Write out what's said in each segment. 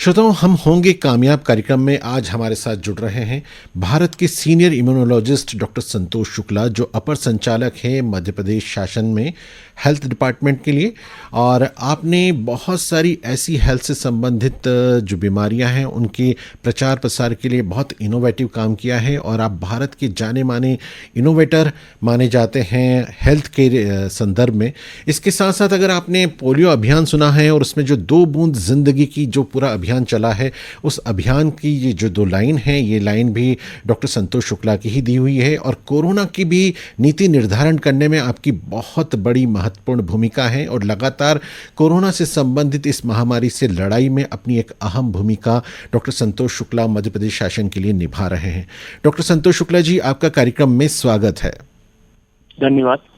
श्रोताओं, हम होंगे कामयाब कार्यक्रम में आज हमारे साथ जुड़ रहे हैं भारत के सीनियर इम्यूनोलॉजिस्ट डॉक्टर संतोष शुक्ला, जो अपर संचालक हैं मध्य प्रदेश शासन में हेल्थ डिपार्टमेंट के लिए। और आपने बहुत सारी ऐसी हेल्थ से संबंधित जो बीमारियां हैं उनके प्रचार प्रसार के लिए बहुत इनोवेटिव काम किया है और आप भारत के जाने माने इनोवेटर माने जाते हैं हेल्थ के संदर्भ में। इसके साथ साथ अगर आपने पोलियो अभियान सुना है और उसमें जो 2 बूंद जिंदगी की जो पूरा अभियान चला है, उस अभियान की ये जो 2 लाइन है, ये लाइन भी डॉक्टर संतोष शुक्ला की ही दी हुई है। और कोरोना की भी नीति निर्धारण करने में आपकी बहुत बड़ी महत्वपूर्ण भूमिका है और लगातार कोरोना से संबंधित इस महामारी से लड़ाई में अपनी एक अहम भूमिका डॉक्टर संतोष शुक्ला मध्य प्रदेश शासन के लिए निभा रहे हैं। डॉक्टर संतोष शुक्ला जी, आपका कार्यक्रम में स्वागत है। धन्यवाद।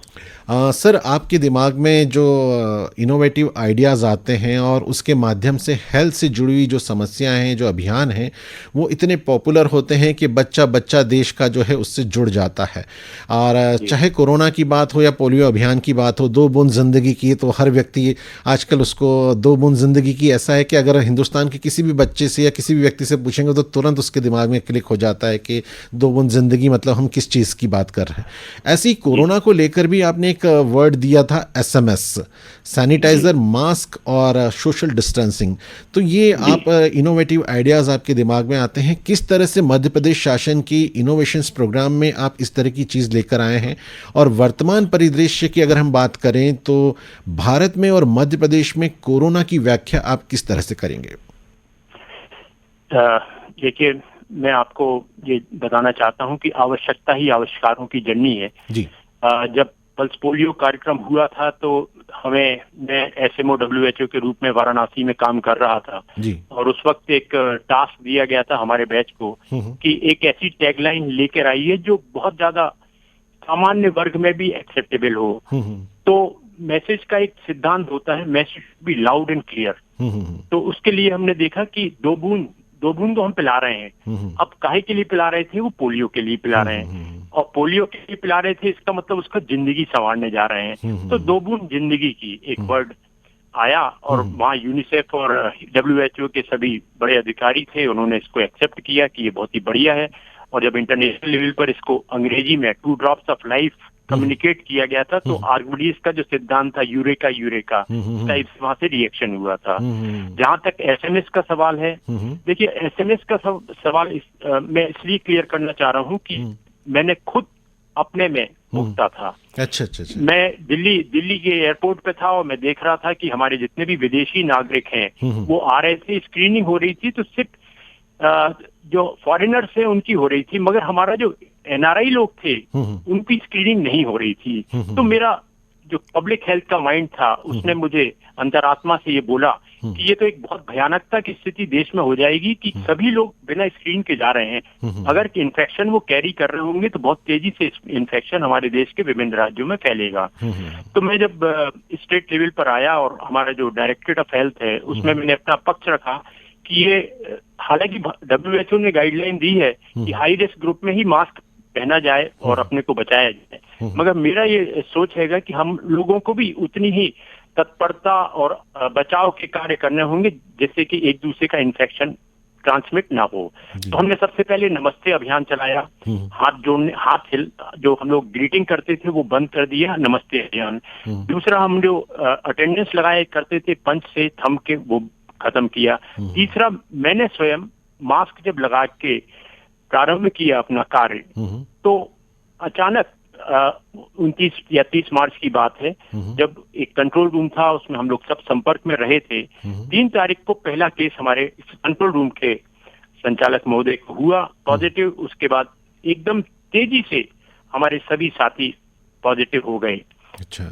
सर, आपके दिमाग में जो इनोवेटिव आइडियाज़ आते हैं और उसके माध्यम से हेल्थ से जुड़ी हुई जो समस्याएं हैं, जो अभियान हैं, वो इतने पॉपुलर होते हैं कि बच्चा बच्चा देश का जो है उससे जुड़ जाता है। और चाहे कोरोना की बात हो या पोलियो अभियान की बात हो, 2 बूंद ज़िंदगी की, तो हर व्यक्ति आजकल उसको 2 बूंद ज़िंदगी की ऐसा है कि अगर हिंदुस्तान के किसी भी बच्चे से या किसी भी व्यक्ति से पूछेंगे तो तुरंत उसके दिमाग में क्लिक हो जाता है कि 2 बूंद ज़िंदगी मतलब हम किस चीज़ की बात कर रहे हैं। ऐसे ही कोरोना को लेकर भी आपने एक वर्ड दिया था, SMS, सैनिटाइजर, मास्क और सोशल डिस्टेंसिंग। तो ये आप इनोवेटिव आइडियाज आपके दिमाग में आते हैं, किस तरह से मध्य प्रदेश शासन की इनोवेशंस प्रोग्राम में आप इस तरह की चीज लेकर आए हैं? और वर्तमान परिदृश्य की अगर हम बात करें तो भारत में और मध्य प्रदेश में कोरोना की व्याख्या आप किस तरह से करेंगे? देखिए, मैं आपको ये बताना चाहता हूं कि आवश्यकता ही आविष्कारों की जननी है जी। जब पल्स पोलियो कार्यक्रम हुआ था तो मैं SMO WHO के रूप में वाराणसी में काम कर रहा था जी। और उस वक्त एक टास्क दिया गया था हमारे बैच को कि एक ऐसी टैगलाइन लेकर आइए जो बहुत ज्यादा सामान्य वर्ग में भी एक्सेप्टेबल हो। तो मैसेज का एक सिद्धांत होता है, message be loud and clear. तो उसके लिए हमने देखा कि 2 बूंद तो हम पिला रहे हैं। अब काहे के लिए पिला रहे थे? वो पोलियो के लिए पिला रहे हैं और पोलियो के लिए पिला रहे थे, इसका मतलब उसका जिंदगी संवारने जा रहे हैं। तो 2 बूंद जिंदगी की एक वर्ड आया और वहाँ यूनिसेफ और WHO के सभी बड़े अधिकारी थे, उन्होंने इसको एक्सेप्ट किया कि ये बहुत ही बढ़िया है। और जब इंटरनेशनल लेवल पर इसको अंग्रेजी में 2 ड्रॉप्स ऑफ लाइफ कम्युनिकेट किया गया था तो आर्किमिडीज का जो सिद्धांत था, यूरेका टाइप से वहां से रिएक्शन हुआ था। जहां तक SMS का सवाल है, देखिए SMS का सवाल मैं इसलिए क्लियर करना चाह रहा हूं कि मैंने खुद अपने में भुगता था। अच्छा। मैं दिल्ली के एयरपोर्ट पे था और मैं देख रहा था कि हमारे जितने भी विदेशी नागरिक हैं वो आ रहे थे, स्क्रीनिंग हो रही थी, तो सिर्फ जो फॉरेनर से उनकी हो रही थी, मगर हमारा जो NRI लोग थे उनकी स्क्रीनिंग नहीं हो रही थी। तो मेरा जो पब्लिक हेल्थ का माइंड था उसने मुझे अंतरात्मा से ये बोला कि ये तो एक बहुत भयानकता की स्थिति देश में हो जाएगी कि सभी लोग बिना स्क्रीन के जा रहे हैं। अगर इन्फेक्शन वो कैरी कर रहे होंगे तो बहुत तेजी से इन्फेक्शन हमारे देश के विभिन्न राज्यों में फैलेगा। तो मैं जब स्टेट लेवल पर आया और हमारा जो डायरेक्टरेट ऑफ हेल्थ है उसमें मैंने अपना पक्ष रखा कि ये, हालांकि WHO ने गाइडलाइन दी है कि हाई रिस्क ग्रुप में ही मास्क पहना जाए और अपने को बचाया जाए, मगर मेरा ये सोच है कि हम लोगों को भी उतनी ही तत्परता और बचाव के कार्य करने होंगे जिससे कि एक दूसरे का इन्फेक्शन ट्रांसमिट ना हो। तो हमने सबसे पहले नमस्ते अभियान चलाया, जो हम लोग ग्रीटिंग करते थे वो बंद कर दिया, नमस्ते अभियान। दूसरा, हम जो अटेंडेंस लगाए करते थे पंच से थंब के, वो खत्म किया। तीसरा, मैंने स्वयं मास्क जब लगा के प्रारंभ किया अपना कार्य तो अचानक 29 या 30 मार्च की बात है, जब एक कंट्रोल रूम था उसमें हम लोग सब संपर्क में रहे थे। 3 तारीख को पहला केस हमारे कंट्रोल रूम के संचालक महोदय को हुआ पॉजिटिव। उसके बाद एकदम तेजी से हमारे सभी साथी पॉजिटिव हो गए। अच्छा।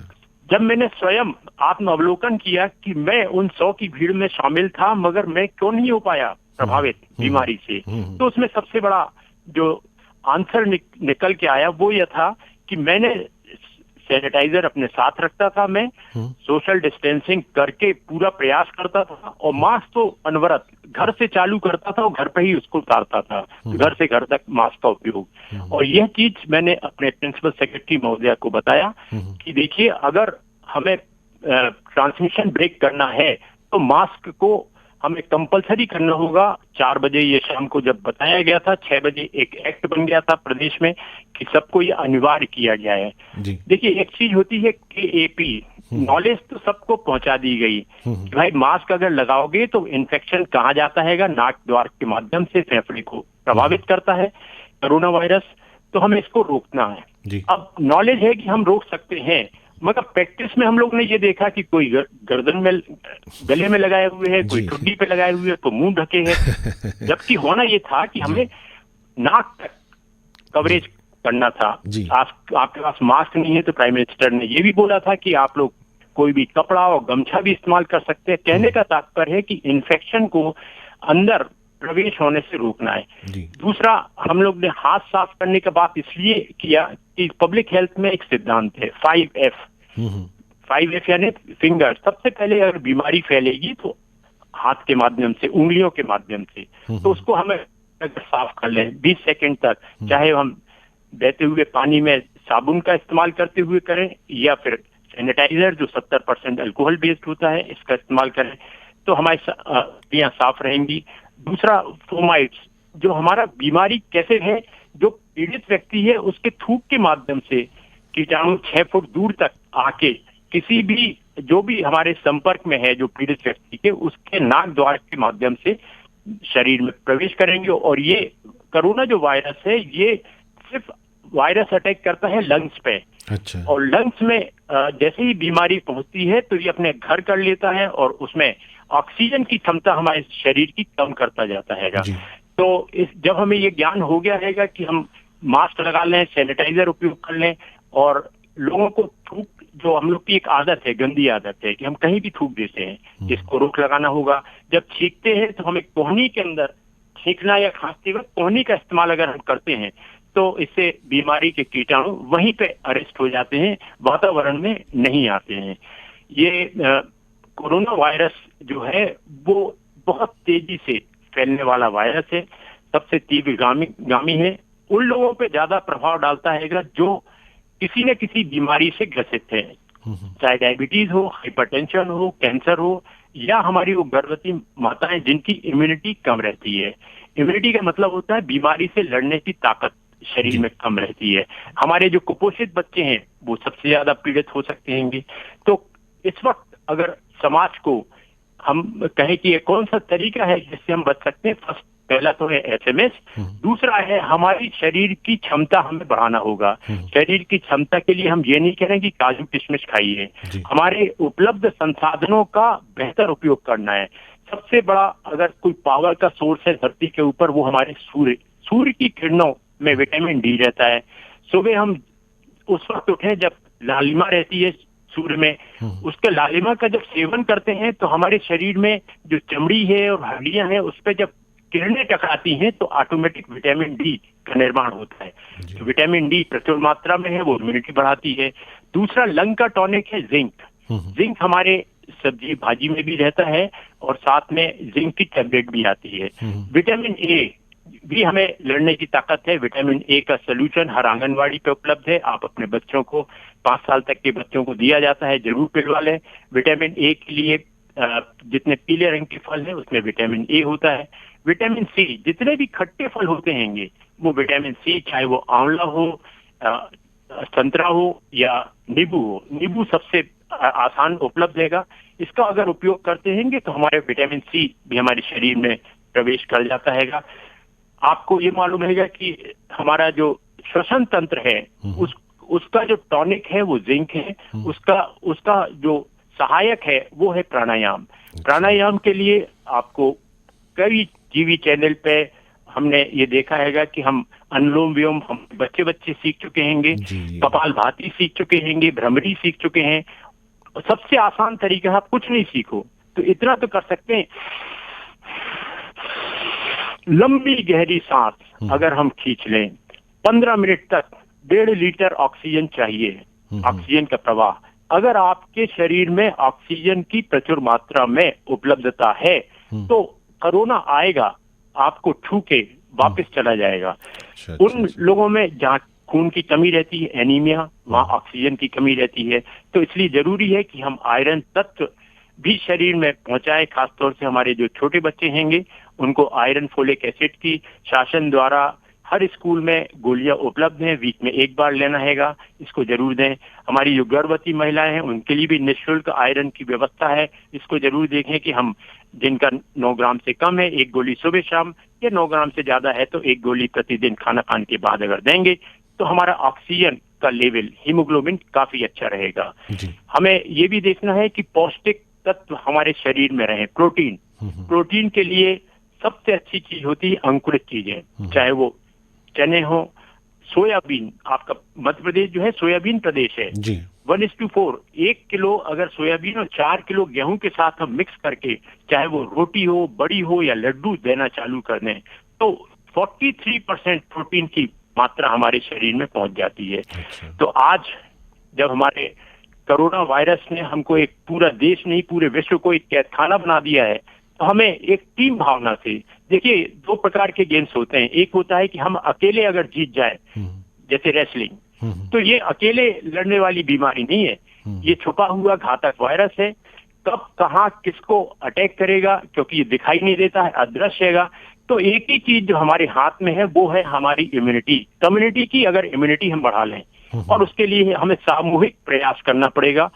जब मैंने स्वयं आत्म अवलोकन किया कि मैं उन 100 की भीड़ में शामिल था मगर मैं क्यों नहीं हो पाया प्रभावित बीमारी से, तो उसमें सबसे बड़ा जो आंसर निकल के आया वो यह था कि मैंने सैनिटाइजर अपने साथ रखता था, मैं सोशल डिस्टेंसिंग करके पूरा प्रयास करता था और मास्क तो अनवरत घर से चालू करता था और घर पे ही उसको उतारता था, घर से घर तक मास्क का उपयोग। और यह चीज मैंने अपने प्रिंसिपल सेक्रेटरी महोदया को बताया कि देखिए, अगर हमें ट्रांसमिशन ब्रेक करना है तो मास्क को हमें कंपलसरी करना होगा। 4 बजे ये शाम को जब बताया गया था, 6 बजे एक एक्ट बन गया था प्रदेश में कि सबको ये अनिवार्य किया गया है। देखिए, एक चीज होती है KAP, नॉलेज तो सबको पहुंचा दी गई कि भाई मास्क अगर लगाओगे तो इन्फेक्शन कहाँ जाता है, नाक द्वार के माध्यम से फेफड़े को प्रभावित करता है कोरोना वायरस, तो हमें इसको रोकना है। अब नॉलेज है कि हम रोक सकते हैं, मगर प्रैक्टिस में हम लोग ने ये देखा कि कोई गर्दन में, गले में लगाए हुए है, कोई ठुड्डी पे लगाए हुए है, तो मुंह ढके है, जबकि होना ये था कि हमें नाक तक कवरेज करना था। आपके पास मास्क नहीं है तो प्राइम मिनिस्टर ने ये भी बोला था कि आप लोग कोई भी कपड़ा और गमछा भी इस्तेमाल कर सकते हैं। कहने का तात्पर्य है कि इन्फेक्शन को अंदर प्रवेश होने से रोकना है। दूसरा, हम लोग ने हाथ साफ करने का बात इसलिए किया कि पब्लिक हेल्थ में एक सिद्धांत है 5F। 5F यानी फिंगर। सबसे पहले अगर बीमारी फैलेगी तो हाथ के माध्यम से, उंगलियों के माध्यम से, तो उसको हमें साफ कर लें 20 सेकंड तक, चाहे हम बहते हुए पानी में साबुन का इस्तेमाल करते हुए करें या फिर सैनिटाइजर जो 70% अल्कोहल बेस्ड होता है इसका इस्तेमाल करें, तो हमारी साफ रहेंगी। दूसरा, फोमाइट्स, जो हमारा बीमारी कैसे है, जो पीड़ित व्यक्ति है उसके थूक के माध्यम से कीटाणु 6 फुट दूर तक आके किसी भी, जो भी हमारे संपर्क में है जो पीड़ित व्यक्ति के, उसके नाक द्वार के माध्यम से शरीर में प्रवेश करेंगे। और ये कोरोना जो वायरस है, ये सिर्फ वायरस अटैक करता है लंग्स पे। अच्छा। और लंग्स में जैसे ही बीमारी पहुंचती है तो ये अपने घर कर लेता है और उसमें ऑक्सीजन की क्षमता हमारे शरीर की कम करता जाता है। तो जब हमें ये ज्ञान हो गया है कि हम मास्क लगा लें, सैनिटाइजर उपयोग कर लें, और लोगों को थूक, जो हम लोग की एक आदत है, गंदी आदत है कि हम कहीं भी थूक देते हैं, इसको रोक लगाना होगा। जब छींकते हैं तो हमें कोहनी के अंदर छींकना या खांसते वक्त कोहनी का इस्तेमाल अगर हम करते हैं तो इससे बीमारी के कीटाणु वहीं पे अरेस्ट हो जाते हैं, वातावरण में नहीं आते हैं। ये कोरोना वायरस जो है वो बहुत तेजी से फैलने वाला वायरस है, सबसे तीव्रगामी है। उन लोगों पे ज्यादा प्रभाव डालता है जो किसी न किसी बीमारी से ग्रसित है, चाहे डायबिटीज हो, हाइपरटेंशन हो, कैंसर हो, या हमारी वो गर्भवती माताएं जिनकी इम्यूनिटी कम रहती है। इम्यूनिटी का मतलब होता है बीमारी से लड़ने की ताकत शरीर में कम रहती है। हमारे जो कुपोषित बच्चे हैं वो सबसे ज्यादा पीड़ित हो सकते हैं। तो इस वक्त अगर समाज को हम कहें कि ये कौन सा तरीका है जिससे हम बच सकते हैं, पहला तो है SMS, दूसरा है हमारी शरीर की क्षमता हमें बढ़ाना होगा। शरीर की क्षमता के लिए हम ये नहीं कह रहे कि काजू किशमिश खाइए, हमारे उपलब्ध संसाधनों का बेहतर उपयोग करना है। सबसे बड़ा अगर कोई पावर का सोर्स है धरती के ऊपर वो हमारे सूर्य की किरणों में विटामिन डी रहता है। सुबह हम उस वक्त उठे जब लालिमा रहती है सूर्य में, उसके लालिमा का जब सेवन करते हैं तो हमारे शरीर में जो चमड़ी है और हड्डियां हैं उस पर जब किरणें टकराती हैं तो ऑटोमेटिक विटामिन डी का निर्माण होता है। तो विटामिन डी प्रचुर मात्रा में है, वो इम्यूनिटी बढ़ाती है। दूसरा लंग का टॉनिक है जिंक। जिंक हमारे सब्जी भाजी में भी रहता है और साथ में जिंक की टैबलेट भी आती है। विटामिन ए भी हमें लड़ने की ताकत है। विटामिन ए का सोल्यूशन हर आंगनवाड़ी पे उपलब्ध है। आप अपने बच्चों को 5 साल तक के बच्चों को दिया जाता है, जरूर पिलवा लें। विटामिन ए के लिए जितने पीले रंग के फल हैं उसमें विटामिन ए होता है। विटामिन सी, जितने भी खट्टे फल होते हैं वो विटामिन सी, चाहे वो आंवला हो, संतरा हो या नींबू हो। नींबू सबसे आसान उपलब्ध है। इसका अगर उपयोग करते हैं तो हमारे विटामिन सी भी हमारे शरीर में प्रवेश कर जाता है। आपको ये मालूम है कि हमारा जो श्वसन तंत्र है उसका जो टॉनिक है वो जिंक है। उसका जो सहायक है वो है प्राणायाम। प्राणायाम के लिए आपको कई टीवी चैनल पे हमने ये देखा है कि हम अनुलोम विलोम हम बच्चे सीख चुके हैं, कपालभाति सीख चुके हैं, भ्रमरी सीख चुके हैं। सबसे आसान तरीका, आप कुछ नहीं सीखो तो इतना तो कर सकते हैं, लंबी गहरी सांस अगर हम खींच लें 15 मिनट तक 1.5 लीटर ऑक्सीजन चाहिए, ऑक्सीजन का प्रवाह। अगर आपके शरीर में ऑक्सीजन की प्रचुर मात्रा में उपलब्धता है तो कोरोना आएगा, आपको छू के वापस चला जाएगा। उन लोगों में जहाँ खून की कमी रहती है, एनीमिया, वहाँ ऑक्सीजन की कमी रहती है। तो इसलिए जरूरी है कि हम आयरन तत्व भी शरीर में पहुंचाएं। खासतौर से हमारे जो छोटे बच्चे हैंगे उनको आयरन फोलिक एसिड की शासन द्वारा हर स्कूल में गोलियां उपलब्ध हैं, वीक में एक बार लेना हैगा, इसको जरूर दें। हमारी जो गर्भवती महिलाएं हैं उनके लिए भी निःशुल्क आयरन की व्यवस्था है, इसको जरूर देखें कि हम जिनका 9 ग्राम से कम है 1 गोली सुबह शाम, या 9 ग्राम से ज्यादा है तो 1 गोली प्रतिदिन खाना खाने के बाद अगर देंगे तो हमारा ऑक्सीजन का लेवल, हीमोग्लोबिन काफी अच्छा रहेगा। हमें ये भी देखना है कि पौष्टिक तत्व हमारे शरीर में रहे। प्रोटीन के लिए सबसे अच्छी चीज होती है अंकुरित चीजें, चाहे वो चने हो, सोयाबीन। आपका मध्य प्रदेश जो है सोयाबीन प्रदेश है, 1:4, 1 किलो अगर सोयाबीन और 4 किलो गेहूं के साथ हम मिक्स करके, चाहे वो रोटी हो, बड़ी हो या लड्डू देना चालू कर दें तो 43% प्रोटीन की मात्रा हमारे शरीर में पहुंच जाती है। तो आज जब हमारे कोरोना वायरस ने हमको एक पूरा देश नहीं पूरे विश्व को एक कैदखाना बना दिया है, तो हमें एक टीम भावना से, देखिए 2 प्रकार के गेम्स होते हैं। एक होता है कि हम अकेले अगर जीत जाए, जैसे रेसलिंग, तो ये अकेले लड़ने वाली बीमारी नहीं है, ये छुपा हुआ घातक वायरस है। कब कहाँ किसको अटैक करेगा क्योंकि ये दिखाई नहीं देता है, अदृश्य हैगा। तो एक ही चीज जो हमारे हाथ में है वो है हमारी इम्यूनिटी। कम्युनिटी की अगर इम्यूनिटी हम बढ़ा लें, और उसके लिए हमें सामूहिक प्रयास करना पड़ेगा।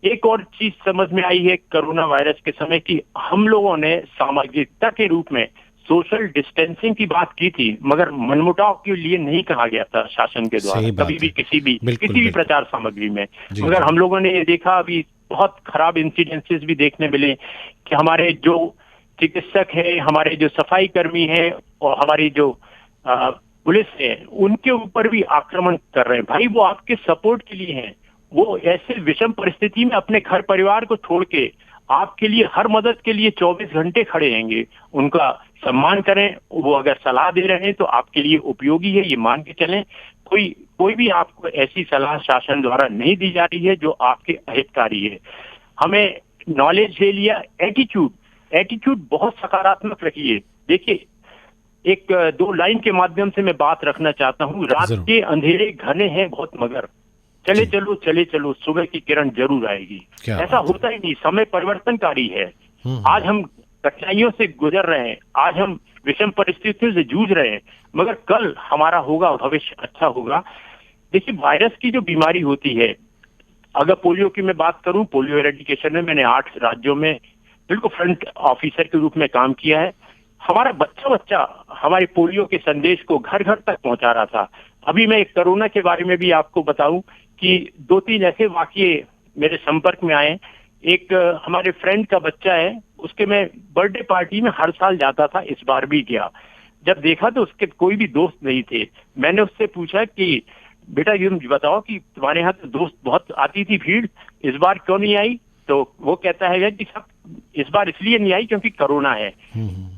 एक और चीज समझ में आई है कोरोना वायरस के समय की, हम लोगों ने सामाजिकता के रूप में सोशल डिस्टेंसिंग की बात की थी, मगर मनमुटाव के लिए नहीं कहा गया था शासन के द्वारा कभी भी किसी भी प्रचार सामग्री में। मगर हम लोगों ने ये देखा, अभी बहुत खराब इंसिडेंसेस भी देखने मिले कि हमारे जो चिकित्सक है, हमारे जो सफाई कर्मी है और हमारी जो पुलिस है, उनके ऊपर भी आक्रमण कर रहे हैं। भाई वो आपके सपोर्ट के लिए हैं, वो ऐसे विषम परिस्थिति में अपने घर परिवार को छोड़ के आपके लिए हर मदद के लिए 24 घंटे खड़े रहेंगे। उनका सम्मान करें, वो अगर सलाह दे रहे हैं तो आपके लिए उपयोगी है, ये मान के चलें। कोई भी आपको ऐसी सलाह शासन द्वारा नहीं दी जा रही है जो आपके अहितकारी है। हमें नॉलेज ले लिया, एटीट्यूड बहुत सकारात्मक रखिए। देखिए, एक 2 लाइन के माध्यम से मैं बात रखना चाहता हूँ। रात के अंधेरे घने हैं बहुत, मगर चले चलो सुबह की किरण जरूर आएगी। ऐसा होता ही नहीं, समय परिवर्तनकारी है। आज हम कठिनाइयों से गुजर रहे हैं, आज हम विषम परिस्थितियों से जूझ रहे हैं, मगर कल हमारा होगा भविष्य अच्छा होगा। देखिए, वायरस की जो बीमारी होती है, अगर पोलियो की मैं बात करूं, पोलियो एरेडिकेशन में मैंने 8 राज्यों में बिल्कुल फ्रंट ऑफिसर के रूप में काम किया है। हमारा बच्चा हमारे पोलियो के संदेश को घर घर तक पहुंचा रहा था। अभी मैं कोरोना के बारे में भी आपको बताऊं कि 2-3 ऐसे वाकये मेरे संपर्क में आए। एक हमारे फ्रेंड का बच्चा है, उसके मैं बर्थडे पार्टी में हर साल जाता था, इस बार भी गया। जब देखा तो उसके कोई भी दोस्त नहीं थे। मैंने उससे पूछा कि बेटा ये बताओ कि तुम्हारे यहाँ तो दोस्त बहुत आती थी भीड़, इस बार क्यों नहीं आई? तो वो कहता है कि सब इस बार इसलिए नहीं आई क्योंकि कोरोना है।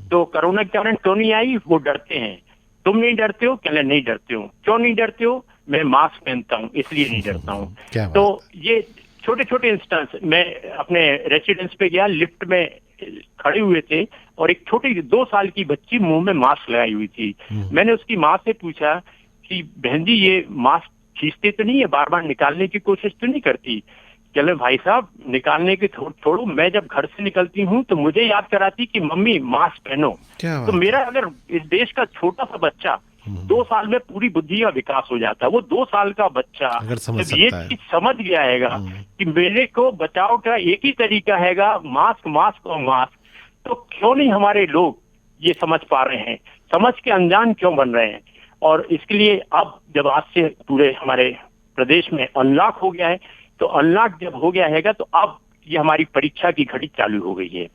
तो कोरोना के कारण क्यों नहीं आई? वो डरते हैं। तुम नहीं डरते हो? कहले नहीं डरते हो। क्यों नहीं डरते हो? मैं मास्क पहनता हूँ इसलिए नहीं डरता हूँ। तो ये छोटे छोटे इंस्टेंस, मैं अपने रेसिडेंस पे गया, लिफ्ट में खड़े हुए थे और एक छोटी 2 साल की बच्ची मुंह में मास्क लगाई हुई थी। मैंने उसकी माँ से पूछा कि बहन जी ये मास्क खींचते तो नहीं है, बार बार निकालने की कोशिश तो नहीं करती? चले भाई साहब, निकालने की छोड़ो, मैं जब घर से निकलती हूँ तो मुझे याद कराती कि मम्मी मास्क पहनो। तो मेरा अगर इस देश का छोटा सा बच्चा 2 साल में पूरी बुद्धि का विकास हो जाता है, वो 2 साल का बच्चा जब ये चीज समझ गया हैगा कि मेरे को बचाव का एक ही तरीका हैगा, मास्क और मास्क, तो क्यों नहीं हमारे लोग ये समझ पा रहे हैं? समझ के अनजान क्यों बन रहे हैं? और इसके लिए अब जब आज से पूरे हमारे प्रदेश में अनलॉक हो गया है, तो अनलॉक जब हो गया हैगा तो अब ये हमारी परीक्षा की घड़ी चालू हो गई है।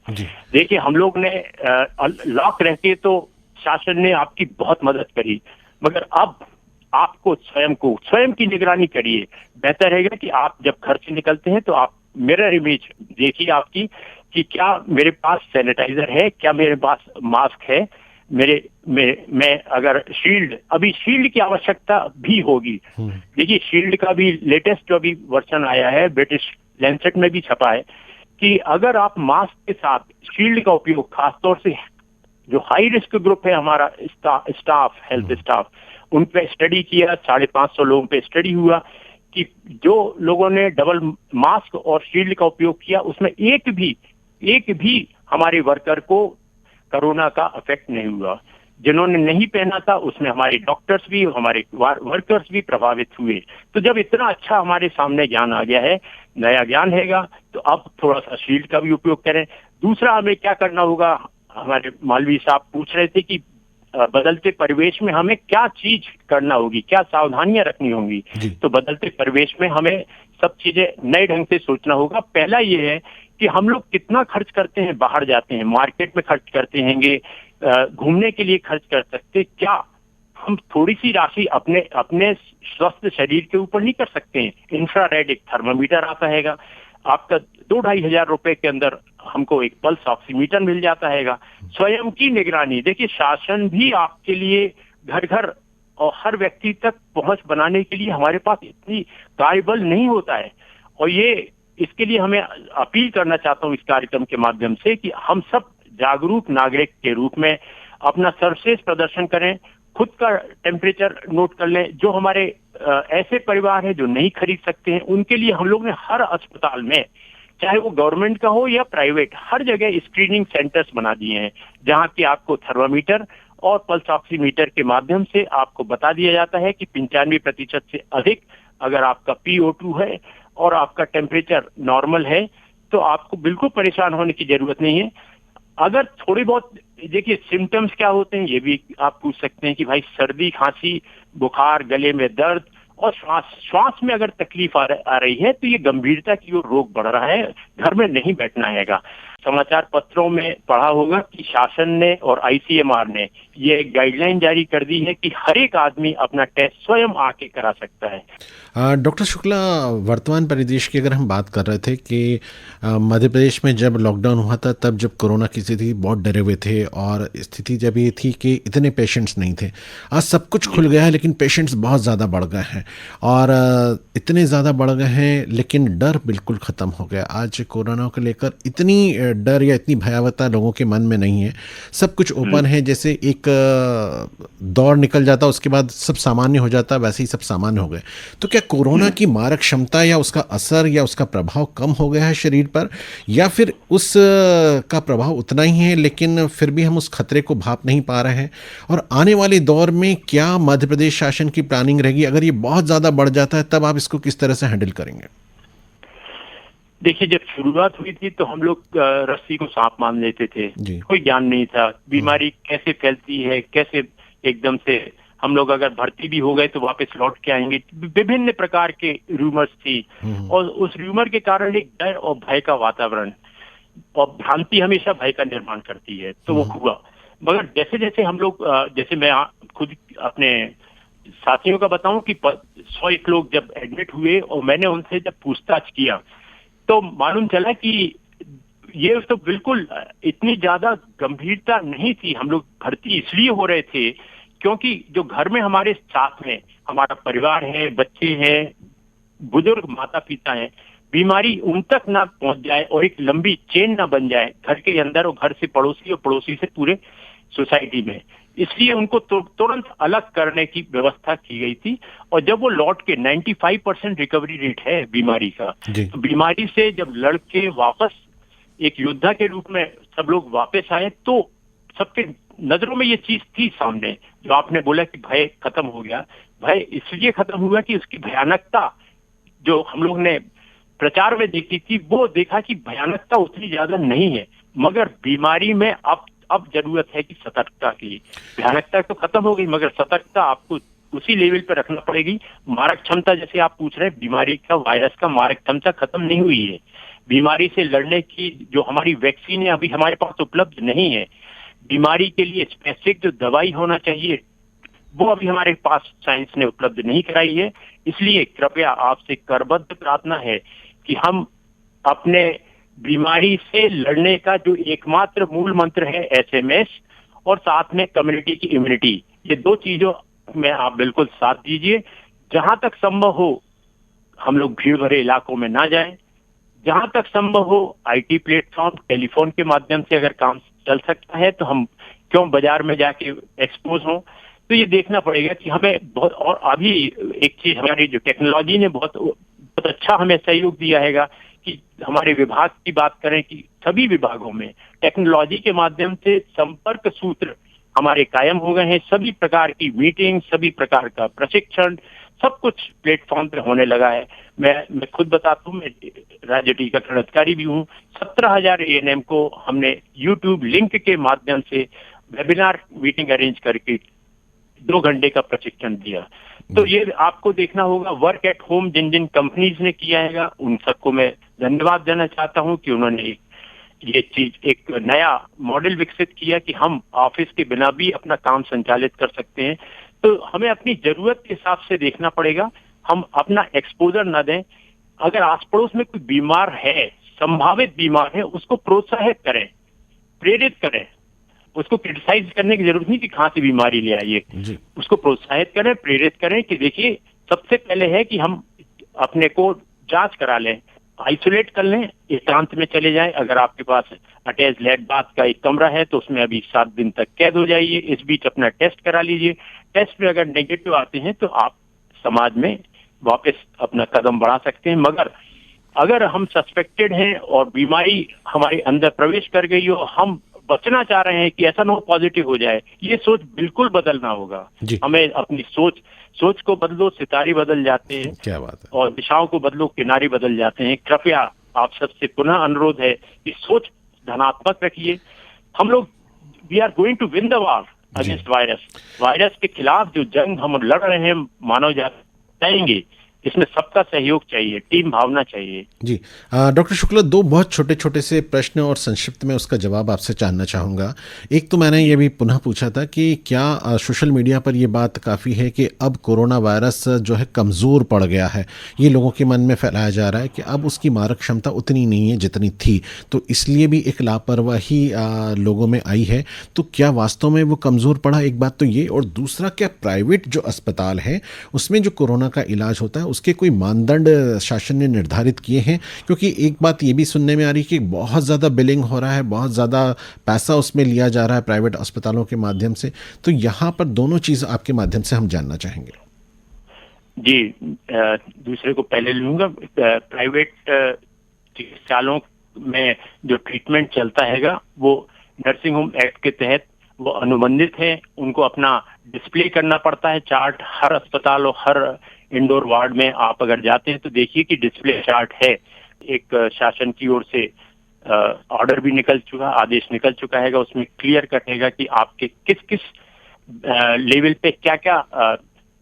देखिए, हम लोग ने लॉक रहते तो शासन ने आपकी बहुत मदद करी, मगर अब आपको स्वयं की निगरानी करिए। बेहतर रहेगा कि आप जब घर से निकलते हैं तो आप मिरर इमेज देखिए आपकी कि क्या मेरे पास सैनिटाइजर है, क्या मेरे पास मास्क है, मैं अगर अभी शील्ड की आवश्यकता भी होगी। देखिए, शील्ड का भी लेटेस्ट जो अभी वर्जन आया है, ब्रिटिश लैंसेट में भी छपा है कि अगर आप मास्क के साथ शील्ड का उपयोग, खासतौर से जो हाई रिस्क ग्रुप है हमारा स्टाफ, हेल्थ स्टाफ, उन पे स्टडी किया, 550 लोगों पे स्टडी हुआ कि जो लोगों ने डबल मास्क और शील्ड का उपयोग किया उसमें एक भी एक भी हमारे वर्कर को कोरोना का अफेक्ट नहीं हुआ। जिन्होंने नहीं पहना था उसमें हमारे डॉक्टर्स भी, हमारे वर्कर्स भी प्रभावित हुए। तो जब इतना अच्छा हमारे सामने ज्ञान आ गया है, नया ज्ञान हैगा, तो अब थोड़ा सा शील्ड का भी उपयोग करें। दूसरा हमें क्या करना होगा, हमारे मालवी साहब पूछ रहे थे कि बदलते परिवेश में हमें क्या चीज करना होगी, क्या सावधानियां रखनी होंगी। तो बदलते परिवेश में हमें सब चीजें नए ढंग से सोचना होगा। पहला ये है कि हम लोग कितना खर्च करते हैं, बाहर जाते हैं, मार्केट में खर्च करते हैंगे, घूमने के लिए खर्च कर सकते, क्या हम थोड़ी सी राशि अपने अपने स्वस्थ शरीर के ऊपर नहीं कर सकते हैं? इंफ्रारेड एक थर्मामीटर आता हैगा, आपका 2-2.5 हजार रुपए के अंदर हमको एक पल्स ऑक्सीमीटर मिल जाता हैगा। स्वयं की निगरानी, देखिए शासन भी आपके लिए घर घर और हर व्यक्ति तक पहुंच बनाने के लिए हमारे पास इतनी कार्यबल नहीं होता है। और ये इसके लिए हमें अपील करना चाहता हूं इस कार्यक्रम के माध्यम से कि हम सब जागरूक नागरिक के रूप में अपना सर्वश्रेष्ठ प्रदर्शन करें, खुद का टेम्परेचर नोट कर लें। जो हमारे ऐसे परिवार हैं जो नहीं खरीद सकते हैं, उनके लिए हम लोग ने हर अस्पताल में, चाहे वो गवर्नमेंट का हो या प्राइवेट, हर जगह स्क्रीनिंग सेंटर्स बना दिए हैं, जहां की आपको थर्मामीटर और पल्स ऑक्सीमीटर के माध्यम से आपको बता दिया जाता है कि 95% से अधिक अगर आपका PO2 है और आपका टेम्परेचर नॉर्मल है, तो आपको बिल्कुल परेशान होने की जरूरत नहीं है। अगर थोड़ी बहुत, देखिए सिम्टम्स क्या होते हैं ये भी आप पूछ सकते हैं कि भाई सर्दी, खांसी, बुखार, गले में दर्द और श्वास में अगर तकलीफ आ रही है तो ये गंभीरता की ओर रोग बढ़ रहा है, घर में नहीं बैठना हैगा। समाचार पत्रों में पढ़ा होगा कि शासन ने और ICMR ने ये एक गाइडलाइन जारी कर दी है कि हर एक आदमी अपना टेस्ट स्वयं आके करा सकता है। डॉक्टर शुक्ला, वर्तमान परिदृश्य की अगर हम बात कर रहे थे कि मध्य प्रदेश में जब लॉकडाउन हुआ था तब जब कोरोना की स्थिति बहुत डरे हुए थे और स्थिति जब ये थी कि इतने पेशेंट्स नहीं थे। आज सब कुछ खुल गया है लेकिन पेशेंट्स बहुत ज़्यादा बढ़ गए हैं और इतने ज़्यादा बढ़ गए हैं लेकिन डर बिल्कुल ख़त्म हो गया। आज कोरोना को लेकर इतनी डर या इतनी भयावहता लोगों के मन में नहीं है, सब कुछ ओपन है। जैसे एक दौर निकल जाता उसके बाद सब सामान्य हो जाता, वैसे ही सब सामान्य हो गए। तो क्या कोरोना की मारक क्षमता या उसका असर या उसका प्रभाव कम हो गया है शरीर पर, या फिर उस का प्रभाव उतना ही है लेकिन फिर भी हम उस खतरे को भाप नहीं पा रहे हैं? और आने वाले दौर में क्या मध्य प्रदेश शासन की प्लानिंग रहेगी? अगर ये बहुत ज़्यादा बढ़ जाता है तब आप इसको किस तरह से हैंडल करेंगे? देखिए, जब शुरुआत हुई थी तो हम लोग रस्सी को सांप मान लेते थे, कोई ज्ञान नहीं था बीमारी कैसे फैलती है, कैसे एकदम से हम लोग अगर भर्ती भी हो गए तो वापस लौट के आएंगे। विभिन्न प्रकार के रूमर्स थी और उस रूमर के कारण एक डर और भय का वातावरण, और भ्रांति हमेशा भय का निर्माण करती है, तो वो हुआ। मगर जैसे जैसे हम लोग, जैसे मैं खुद अपने साथियों का बताऊं कि 100 लोग जब एडमिट हुए और मैंने उनसे जब पूछताछ किया तो मालूम चला कि ये तो बिल्कुल इतनी ज्यादा गंभीरता नहीं थी। हम लोग भर्ती इसलिए हो रहे थे क्योंकि जो घर में हमारे साथ में हमारा परिवार है, बच्चे हैं, बुजुर्ग माता पिता हैं, बीमारी उन तक ना पहुंच जाए और एक लंबी चेन ना बन जाए घर के अंदर और घर से पड़ोसी और पड़ोसी से पूरे सोसाइटी में। इसलिए उनको तुरंत अलग करने की व्यवस्था की गई थी। और जब वो लौट के 95% रिकवरी रेट है बीमारी का, तो बीमारी से जब लड़के वापस एक योद्धा के रूप में सब लोग वापस आए तो सबके नजरों में ये चीज थी सामने, जो आपने बोला कि भय खत्म हो गया। भय इसलिए खत्म हुआ कि उसकी भयानकता जो हम लोग ने प्रचार में देखी थी, वो देखा कि भयानकता उतनी ज्यादा नहीं है, मगर बीमारी में अब जरूरत है कि सतर्कता की। भयानकता तो खत्म हो गई मगर सतर्कता आपको उसी लेवल पर रखना पड़ेगी। मारक क्षमता, जैसे आप पूछ रहे हैं, बीमारी का, वायरस का मारक क्षमता खत्म नहीं हुई है। बीमारी से लड़ने की जो हमारी वैक्सीन है अभी हमारे पास उपलब्ध नहीं है। बीमारी के लिए स्पेसिफिक जो दवाई होना चाहिए वो अभी हमारे पास साइंस ने उपलब्ध नहीं कराई है। इसलिए कृपया आपसे करबद्ध प्रार्थना है कि हम अपने बीमारी से लड़ने का जो एकमात्र मूल मंत्र है SMS और साथ में कम्युनिटी की इम्यूनिटी, ये दो चीजों में आप बिल्कुल साथ दीजिए। जहां तक संभव हो हम लोग भीड़ भरे इलाकों में ना जाएं। जहां तक संभव हो IT प्लेटफॉर्म, टेलीफोन के माध्यम से अगर काम चल सकता है तो हम क्यों बाजार में जाके एक्सपोज हों। तो ये देखना पड़ेगा कि हमें बहुत, और अभी एक चीज हमारी जो टेक्नोलॉजी ने बहुत अच्छा हमें सहयोग दिया हैगा कि हमारे विभाग की बात करें कि सभी विभागों में टेक्नोलॉजी के माध्यम से संपर्क सूत्र हमारे कायम हो गए हैं। सभी प्रकार की मीटिंग, सभी प्रकार का प्रशिक्षण, सब कुछ प्लेटफॉर्म पे होने लगा है। मैं खुद बताता हूँ, मैं राज्य टीकाकरण अधिकारी भी हूँ। 17,000 ANM को हमने यूट्यूब लिंक के माध्यम से वेबिनार मीटिंग अरेंज करके 2 घंटे का प्रशिक्षण दिया। तो ये आपको देखना होगा, वर्क एट होम जिन जिन कंपनीज ने किया है उन सबको मैं धन्यवाद देना चाहता हूँ कि उन्होंने ये चीज एक नया मॉडल विकसित किया कि हम ऑफिस के बिना भी अपना काम संचालित कर सकते हैं। तो हमें अपनी जरूरत के हिसाब से देखना पड़ेगा, हम अपना एक्सपोजर न दें। अगर आस पड़ोस में कोई बीमार है, संभावित बीमार है, उसको प्रोत्साहित करें, प्रेरित करें। उसको क्रिटिसाइज करने की जरूरत नहीं कि कहाँ से बीमारी ले आइए, उसको प्रोत्साहित करें, प्रेरित करें कि देखिए सबसे पहले है कि हम अपने को जांच करा लें, आइसोलेट कर लें, एकांत में चले जाएं। अगर आपके पास अटैच लेट बाथ का एक कमरा है तो उसमें अभी 7 दिन तक कैद हो जाइए। इस बीच अपना टेस्ट करा लीजिए। टेस्ट में अगर नेगेटिव आते हैं तो आप समाज में वापस अपना कदम बढ़ा सकते हैं। मगर अगर हम सस्पेक्टेड हैं और बीमारी हमारे अंदर प्रवेश कर गई हो, हम बचना चाह रहे हैं कि ऐसा ना हो पॉजिटिव हो जाए, ये सोच बिल्कुल बदलना होगा। हमें अपनी सोच को बदलो, सितारे बदल जाते हैं। क्या बात है। और दिशाओं को बदलो, किनारे बदल जाते हैं। कृपया आप सबसे पुनः अनुरोध है कि सोच धनात्मक रखिए। हम लोग we are going to win the war against virus के खिलाफ जो जंग हम लड़ रहे हैं, मानव जाति लड़ेंगे। इसमें सबका सहयोग चाहिए, टीम भावना चाहिए। जी डॉक्टर शुक्ला, 2 बहुत छोटे छोटे से प्रश्न और संक्षिप्त में उसका जवाब आपसे जानना चाहूँगा। एक तो मैंने ये भी पुनः पूछा था कि क्या सोशल मीडिया पर ये बात काफ़ी है कि अब कोरोना वायरस जो है कमज़ोर पड़ गया है, ये लोगों के मन में फैलाया जा रहा है कि अब उसकी मारक क्षमता उतनी नहीं है जितनी थी, तो इसलिए भी एक लापरवाही लोगों में आई है। तो क्या वास्तव में वो कमज़ोर पड़ा? एक बात तो ये, और दूसरा, क्या प्राइवेट जो अस्पताल हैं उसमें जो कोरोना का इलाज होता है उसके कोई मानदंड शासन ने निर्धारित किए हैं? क्योंकि एक बात ये भी सुनने में आ रही है कि बहुत ज़्यादा बिलिंग हो रहा है, बहुत ज़्यादा पैसा उसमें लिया जा रहा है प्राइवेट अस्पतालों के माध्यम से। तो यहाँ पर दोनों चीज़ आपके माध्यम से हम जानना चाहेंगे। जी, दूसरे को पहले लूंगा। प्राइवेट चिकित्सालयों में जो ट्रीटमेंट चलता है वो नर्सिंग होम एक्ट के तहत वो अनुबंधित है। उनको अपना डिस्प्ले करना पड़ता है चार्ट। हर अस्पताल और हर इंडोर वार्ड में आप अगर जाते हैं तो देखिए कि डिस्प्ले चार्ट है। एक शासन की ओर से ऑर्डर भी निकल चुका, आदेश निकल चुका है, उसमें क्लियर कट है कि आपके किस किस लेवल पे क्या क्या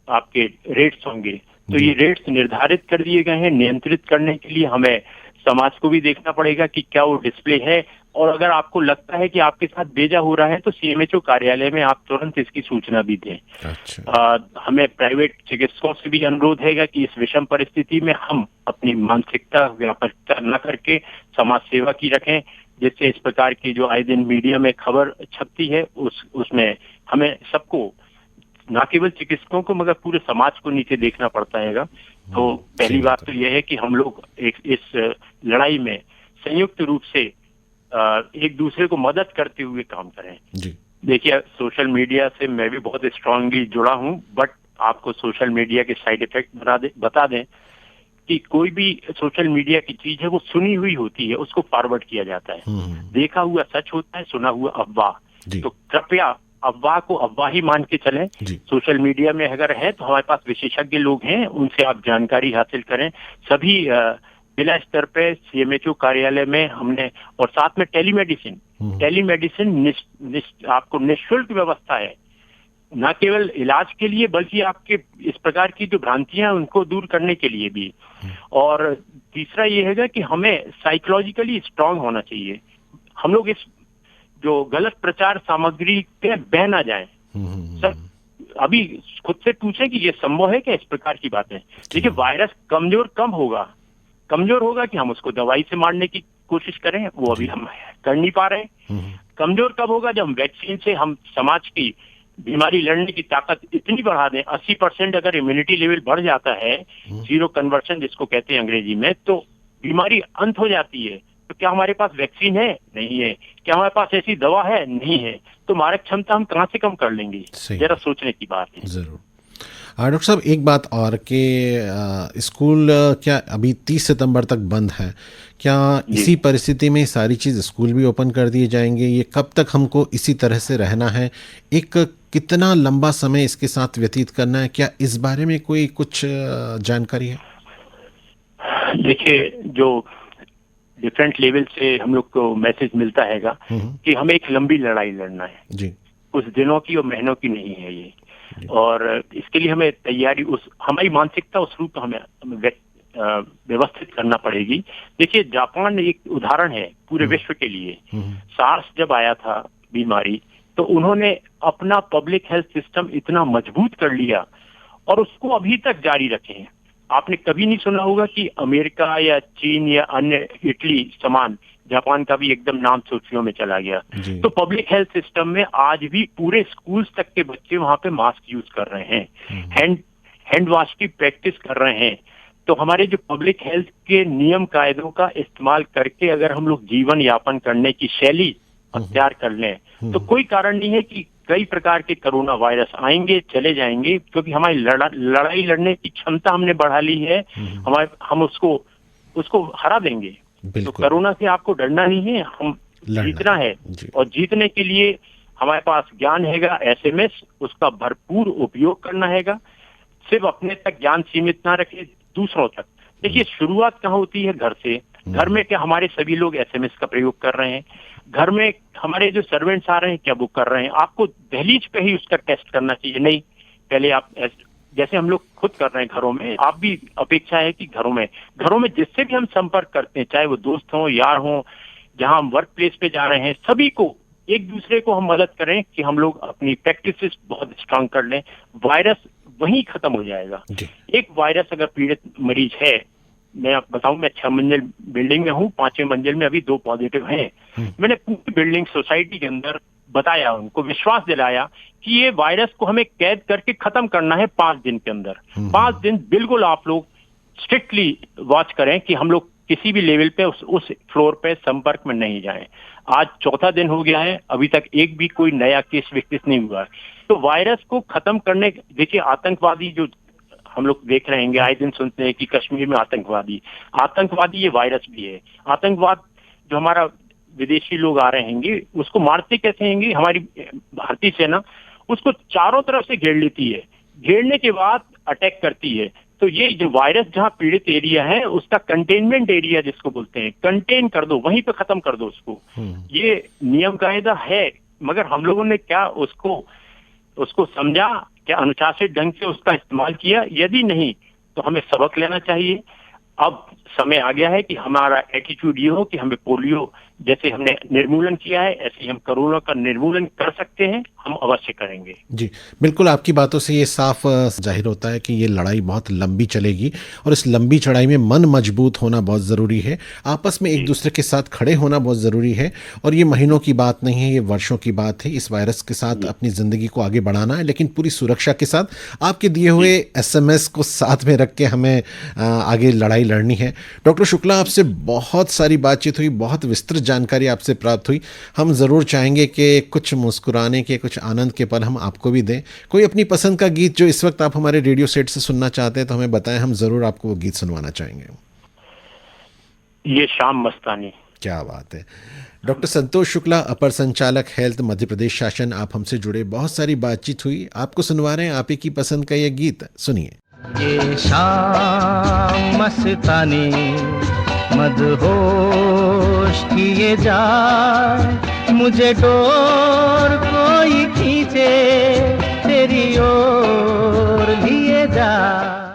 आपके रेट्स होंगे। तो ये रेट्स निर्धारित कर दिए गए हैं। नियंत्रित करने के लिए हमें समाज को भी देखना पड़ेगा कि क्या वो डिस्प्ले है, और अगर आपको लगता है कि आपके साथ बेजा हो रहा है तो CMHO कार्यालय में आप तुरंत इसकी सूचना भी दें। अच्छा। हमें प्राइवेट चिकित्सकों से भी अनुरोध है कि इस विषम परिस्थिति में हम अपनी मानसिकता व्यापकता न करके समाज सेवा की रखें, जिससे इस प्रकार की जो आए दिन मीडिया में खबर छपती है उसमें हमें सबको, न केवल चिकित्सकों को मगर पूरे समाज को नीचे देखना पड़ता है। तो पहली बात तो यह है कि हम लोग इस लड़ाई में संयुक्त रूप से एक दूसरे को मदद करते हुए काम करें। देखिए, सोशल मीडिया से मैं भी बहुत स्ट्रांगली जुड़ा हूं, बट आपको सोशल मीडिया के साइड इफेक्ट बता दें कि कोई भी सोशल मीडिया की चीज है वो सुनी हुई होती है, उसको फॉरवर्ड किया जाता है। देखा हुआ सच होता है, सुना हुआ अफवाह। तो कृपया अफवाह को अफवाह ही मान के चलें। सोशल मीडिया में अगर है तो हमारे पास विशेषज्ञ लोग हैं, उनसे आप जानकारी हासिल करें। सभी जिला स्तर पे CMHO कार्यालय में हमने, और साथ में टेलीमेडिसिन आपको निःशुल्क व्यवस्था है, न केवल इलाज के लिए बल्कि आपके इस प्रकार की जो भ्रांतियां उनको दूर करने के लिए भी। और तीसरा ये है कि हमें साइकोलॉजिकली स्ट्रांग होना चाहिए। हम लोग इस जो गलत प्रचार सामग्री पे बह ना जाएं। सर, अभी खुद से पूछें कि ये संभव है क्या इस प्रकार की बातें? देखिए, वायरस कमजोर होगा कि हम उसको दवाई से मारने की कोशिश करें, वो अभी हम कर नहीं पा रहे हैं। कमजोर कब होगा? जब हम वैक्सीन से हम समाज की बीमारी लड़ने की ताकत इतनी बढ़ा दें। 80% अगर इम्यूनिटी लेवल बढ़ जाता है, 0 कन्वर्शन जिसको कहते हैं अंग्रेजी में, तो बीमारी अंत हो जाती है। तो क्या हमारे पास वैक्सीन है? नहीं है। क्या हमारे पास ऐसी दवा है? नहीं है। तो मारक क्षमता हम कहाँ से कम कर लेंगे? जरा सोचने की बात है। जरूर। डॉक्टर साहब एक बात और कि स्कूल क्या अभी 30 सितंबर तक बंद है, क्या इसी परिस्थिति में सारी चीज़ स्कूल भी ओपन कर दिए जाएंगे? ये कब तक हमको इसी तरह से रहना है? एक कितना लंबा समय इसके साथ व्यतीत करना है? क्या इस बारे में कोई कुछ जानकारी है? देखिए, जो डिफरेंट लेवल से हम लोग को मैसेज मिलता हैगा कि हमें एक लंबी लड़ाई लड़ना है जी। कुछ दिनों की और महीनों की नहीं है ये, और इसके लिए हमें तैयारी, हमारी मानसिकता उस रूप हमें व्यवस्थित करना पड़ेगी। देखिए, जापान एक उदाहरण है पूरे विश्व के लिए। सार्स जब आया था बीमारी, तो उन्होंने अपना पब्लिक हेल्थ सिस्टम इतना मजबूत कर लिया और उसको अभी तक जारी रखे हैं। आपने कभी नहीं सुना होगा कि अमेरिका या चीन या अन्य, इटली समान, जापान का भी एकदम नाम सुर्खियों में चला गया। तो पब्लिक हेल्थ सिस्टम में आज भी पूरे स्कूल्स तक के बच्चे वहां पे मास्क यूज कर रहे हैं, हैंड वॉश की प्रैक्टिस कर रहे हैं। तो हमारे जो पब्लिक हेल्थ के नियम कायदों का इस्तेमाल करके अगर हम लोग जीवन यापन करने की शैली अख्तियार कर लें, तो कोई कारण नहीं है कि कई प्रकार के कोरोना वायरस आएंगे चले जाएंगे, क्योंकि हमारी लड़ाई लड़ने की क्षमता हमने बढ़ा ली है। हम उसको हरा देंगे। तो कोरोना से आपको डरना नहीं है, हम जीतना है, और जीतने के लिए हमारे पास ज्ञान हैगा, SMS, उसका भरपूर उपयोग करना हैगा। सिर्फ अपने तक ज्ञान सीमित ना रखे, दूसरों तक। देखिए, शुरुआत कहाँ होती है? घर से। घर में क्या हमारे सभी लोग SMS का प्रयोग कर रहे हैं? घर में हमारे जो सर्वेंट्स आ रहे हैं क्या वो कर रहे हैं? आपको दहलीज पे ही उसका टेस्ट करना चाहिए। नहीं, पहले आप, जैसे हम लोग खुद कर रहे हैं घरों में, आप भी अपेक्षा है कि घरों में जिससे भी हम संपर्क करते हैं, चाहे वो दोस्त हों, यार हों, जहां हम वर्क प्लेस पे जा रहे हैं, सभी को, एक दूसरे को हम मदद करें कि हम लोग अपनी प्रैक्टिसेस बहुत स्ट्रांग कर लें। वायरस वहीं खत्म हो जाएगा। एक वायरस अगर पीड़ित मरीज है, मैं आप बताऊं, मैं 6 मंजिल बिल्डिंग में हूँ, 5वें मंजिल में अभी 2 पॉजिटिव हैं। मैंने पूरी बिल्डिंग सोसाइटी के अंदर बताया, उनको विश्वास दिलाया कि ये वायरस को हमें कैद करके खत्म करना है 5 दिन के अंदर। 5 दिन बिल्कुल आप लोग स्ट्रिक्टली वॉच करें कि हम लोग किसी भी लेवल पे उस फ्लोर पे संपर्क में नहीं जाएं। आज 4था दिन हो गया है, अभी तक एक भी कोई नया केस विकसित नहीं हुआ है। तो वायरस को खत्म करने, देखिए, आतंकवादी जो हम लोग देख रहे हैं, आए दिन सुनते हैं कि कश्मीर में आतंकवादी ये वायरस भी है। आतंकवाद जो हमारा विदेशी लोग आ रहे हैं, उसको मारते कैसे हैं? हमारी भारतीय सेना उसको चारों तरफ से घेर लेती है, घेरने के बाद अटैक करती है। तो ये जो वायरस जहां पीड़ित एरिया है, उसका कंटेनमेंट एरिया जिसको बोलते हैं, कंटेन कर दो, वहीं पे खत्म कर दो उसको। ये नियम कायदा है, मगर हम लोगों ने क्या उसको समझा, क्या अनुशासित ढंग से उसका इस्तेमाल किया? यदि नहीं, तो हमें सबक लेना चाहिए। अब समय आ गया है कि हमारा एटीट्यूड ये हो कि हमें पोलियो जैसे हमने निर्मूलन किया है, ऐसे ही हम कोरोना का निर्मूलन कर सकते हैं, हम अवश्य करेंगे। जी, बिल्कुल, आपकी बातों से ये साफ जाहिर होता है कि ये लड़ाई बहुत लंबी चलेगी और इस लंबी चढ़ाई में मन मजबूत होना बहुत ज़रूरी है, आपस में एक दूसरे के साथ खड़े होना बहुत ज़रूरी है। और ये महीनों की बात नहीं है, ये वर्षों की बात है। इस वायरस के साथ अपनी ज़िंदगी को आगे बढ़ाना है, लेकिन पूरी सुरक्षा के साथ आपके दिए हुए SMS को साथ में रख के हमें आगे लड़ाई लड़नी है। डॉक्टर शुक्ला, आपसे बहुत सारी बातचीत हुई, बहुत विस्तृत जानकारी आपसे प्राप्त हुई। हम ज़रूर चाहेंगे कि कुछ मुस्कुराने के, कुछ आनंद के पल हम आपको भी दें। कोई अपनी पसंद का गीत जो इस वक्त आप हमारे रेडियो सेट से सुनना चाहते हैं तो हमें बताएं, हम ज़रूर आपको वो गीत सुनवाना चाहेंगे। ये शाम मस्तानी। क्या बात है। डॉक्टर संतोष शुक्ला, अपर संचालक हेल्थ, मध्य प्रदेश शासन, आप हमसे जुड़े, बहुत सारी बातचीत हुई। आपको सुनवा रहे हैं आप ही की पसंद का ये गीत, सुनिए। ये शाम मस्तानी मदहोश किए जाए, मुझे डोर कोई खींचे तेरी ओर लिए जाए।